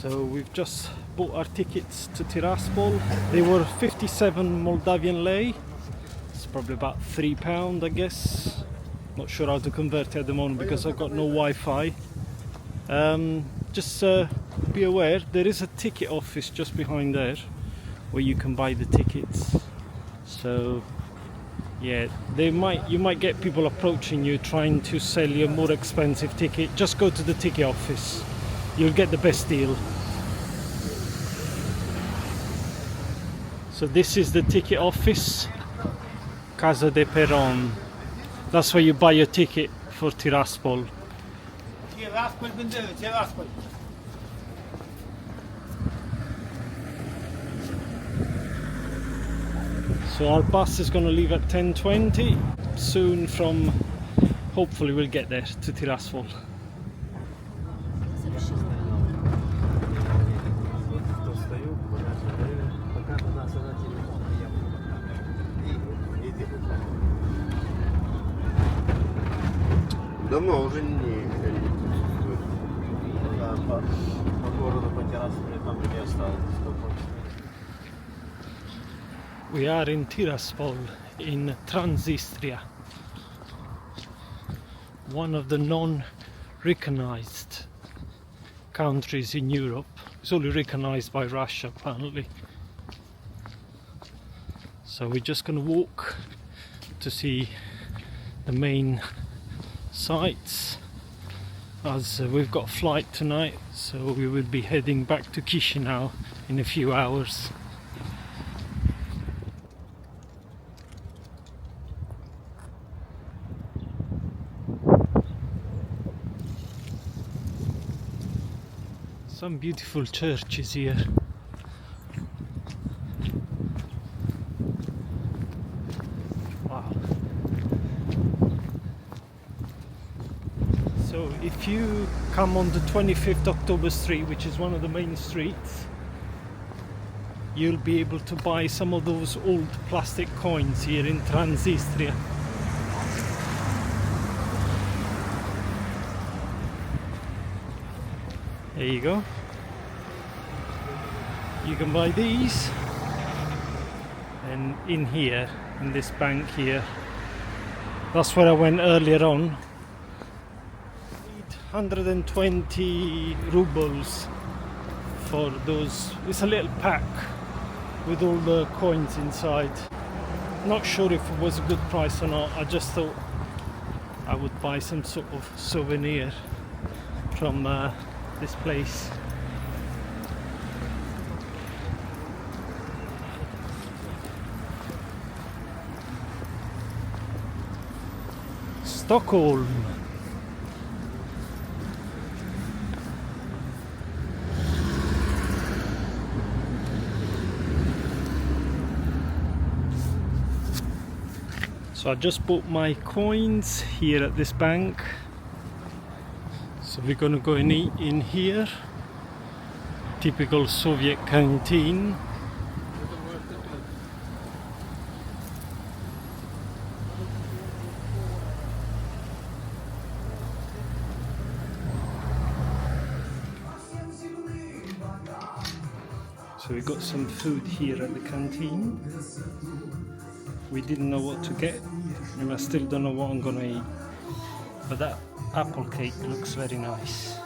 So we've just bought our tickets to Tiraspol. They were 57 Moldavian lei. It's probably about £3, I guess. Not sure how to convert it at the moment because I've got no Wi-Fi. Just be aware, there is a ticket office just behind there where you can buy the tickets. So yeah, you might get people approaching you trying to sell you a more expensive ticket. Just go to the ticket office. You'll get the best deal. So this is the ticket office, Casa de Peron. That's where you buy your ticket for Tiraspol. So our bus is going to leave at 10:20. Soon from, hopefully we'll get there to Tiraspol. Давно уже не присутствует. По городу, по Тирасполю там не осталось. We are in Tiraspol in Transnistria, one of the non-recognized countries in Europe. It's only recognized by Russia apparently. So we're just going to walk to see the main sites, as we've got a flight tonight, so we will be heading back to Chishinau in a few hours. Some beautiful churches here. Wow. So if you come on the 25th October Street, which is one of the main streets, you'll be able to buy some of those old plastic coins here in Transnistria. There you go. You can buy these, and in here, in this bank here, that's where I went earlier on. 120 rubles for those. It's a little pack with all the coins inside. Not sure if it was a good price or not. I just thought I would buy some sort of souvenir from this place. Stockholm. So I just bought my coins here at this bank. So we're gonna go and eat in here. Typical Soviet canteen. So we got some food here at the canteen. We didn't know what to get, and I still don't know what I'm gonna eat. But that apple cake looks very nice.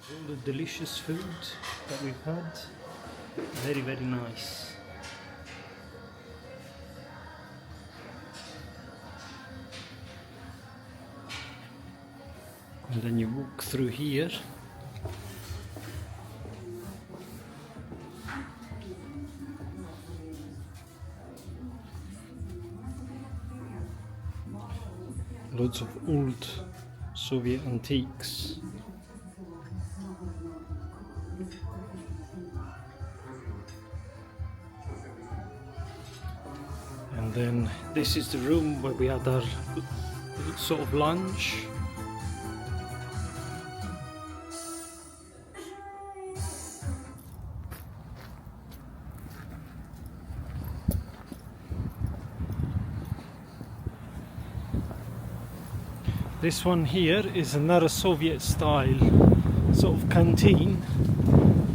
All the delicious food that we've had, very, very nice. and then you walk through here. Loads of old Soviet antiques. And then this is the room where we had our sort of lunch. This one here is another Soviet style sort of canteen,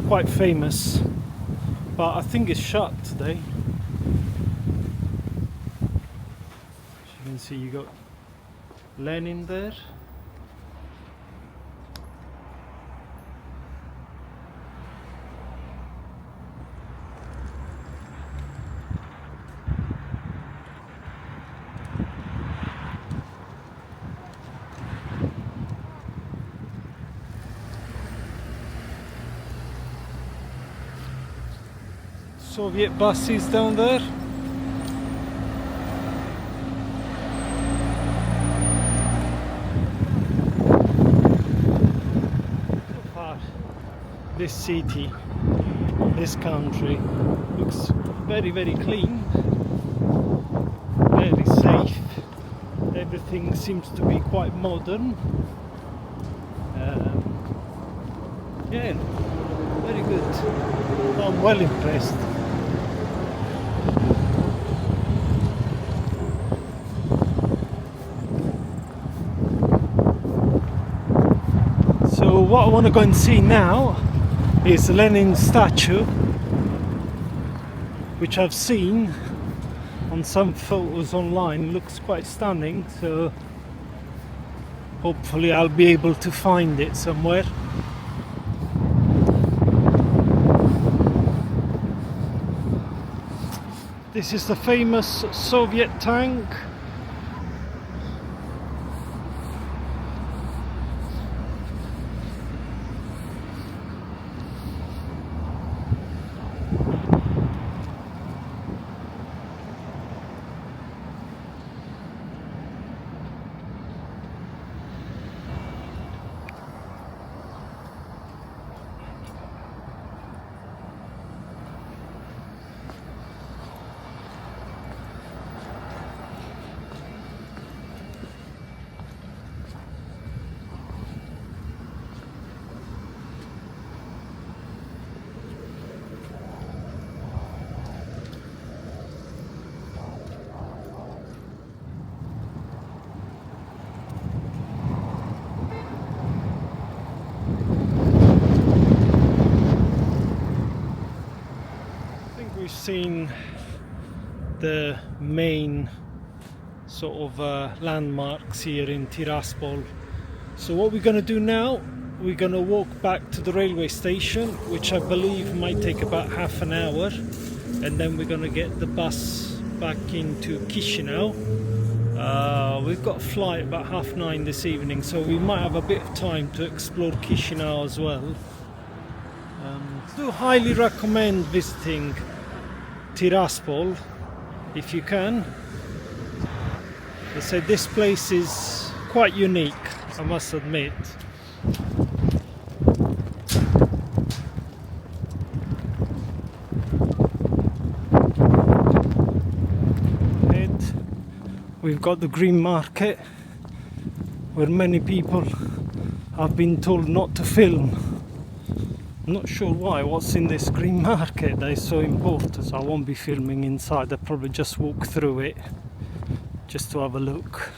quite famous, but I think it's shut today. As you can see, you got Lenin there. Soviet buses down there. So far, this city, this country looks very, very clean, very safe. Everything seems to be quite modern. Yeah, very good. I'm well impressed. So what I want to go and see now is Lenin's statue, which I've seen on some photos online. Looks quite stunning, so hopefully I'll be able to find it somewhere. This is the famous Soviet tank. We've seen the main sort of landmarks here in Tiraspol. So what we're going to do now, we're going to walk back to the railway station, which I believe might take about half an hour, and then we're going to get the bus back into Chishinau. We've got a flight about 9:30 this evening, so we might have a bit of time to explore Chishinau as well. I do highly recommend visiting Tiraspol if you can. I say this place is quite unique, I must admit. We've got the green market, where many people have been told not to film. I'm not sure why. What's in this green market that is so important, so I won't be filming inside. I'll probably just walk through it just to have a look.